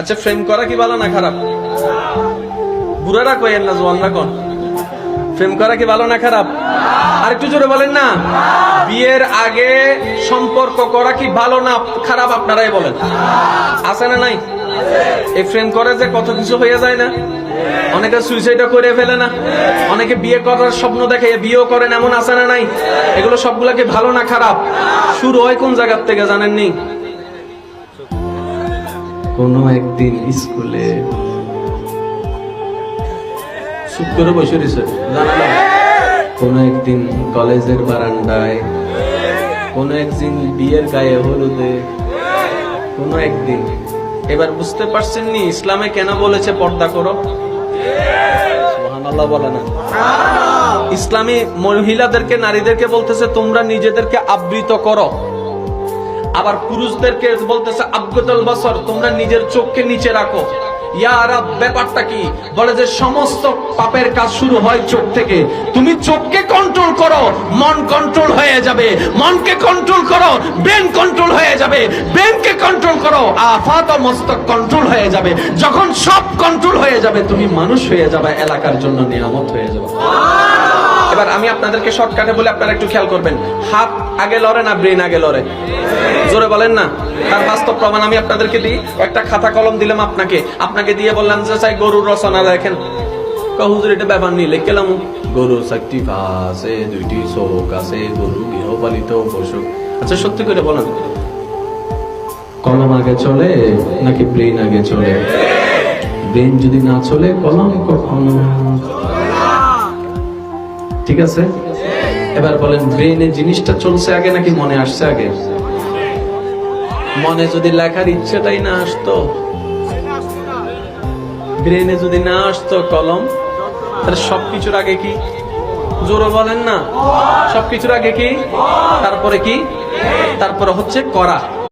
আচ্ছা, প্রেম করা কি ভালো না খারাপ? বুড়ারা কইেন না, জওয়ানরা কোন? প্রেম করা কি ভালো না খারাপ? আর একটু জোরে বলেন না। বিয়ের আগে সম্পর্ক করা কি ভালো না খারাপ? আপনারাই বলেন। আছে না নাই? এই প্রেম করে যে কত কিছু হয়ে যায় না? অনেকে সুইসাইডও করে ফেলে না? অনেকে বিয়ে করার স্বপ্ন দেখে বিয়েও করেন, এমন আছে না নাই? এগুলো সবগুলা কি ভালো না খারাপ? শুরু হয় কোন জায়গার থেকে জানেননি? কোন একদিন স্কুলে চুপ করে বসে রয়েছে, কোন একদিন কলেজের বারান্দায়, কোন একদিন বিয়ের গায়ে হলুদে, কোন একদিন। এবার বুঝতে পারছেন নি ইসলামে কেন বলেছে পর্দা করো? সুবহানাল্লাহ বলে না? ইসলামী মহিলাদেরকে, নারীদেরকে বলতেছে তোমরা নিজেদেরকে আবৃত করো। আবার পুরুষদেরকে বলতেছে আবগতুল বসর, তোমরা নিজের চোখকে নিচে রাখো। ইয়া রাব, ব্যাপারটা কি? বলে যে সমস্ত পাপের কাজ শুরু হয় চোখ থেকে। তুমি চোখকে কন্ট্রোল করো, মন কন্ট্রোল হয়ে যাবে। মনকে কন্ট্রোল করো, ব্রেন কন্ট্রোল হয়ে যাবে। ব্রেনকে কন্ট্রোল করো, আফাত ও মস্তক কন্ট্রোল হয়ে যাবে। যখন সব কন্ট্রোল হয়ে যাবে, তুমি মানুষ হয়ে যাবে, এলাকার জন্য নিয়ামত হয়ে যাবে। এবার আমি আপনাদেরকে শর্টকাটে বলে আপনারা একটু খেয়াল করবেন। হাত আগে লড়ে না ব্রেন আগে লড়ে? জোরে বলেন না। তার বাস্তব প্রমাণ আমি আপনাদেরকে দিই। একটা খাতা কলম দিলাম আপনাকে দিয়ে বললাম যে চাই গরুর রচনা লেখেন। হুজুর এটা ব্যাপার নিয়ে লিখলাম, গরু চারটি পা আছে, দুইটি চোখ আছে, গরু গৃহপালিত পশু। আচ্ছা সত্যি করে বলেন, কলম আগে চলে নাকি ব্রেন আগে চলে? ব্রেন যদি না চলে কলম কখনো। ঠিক আছে, এবার বলেন ব্রেনে জিনিসটা চলছে আগে নাকি মনে আসছে আগে? মনে যদি লেখার ইচ্ছেটাই না আসতো, ব্রেনে যদি না আসতো কলম, তাহলে সবকিছুর আগে কি? জোরে বলেন না। সবকিছুর আগে কি? তারপরে কি? তারপরে হচ্ছে করা।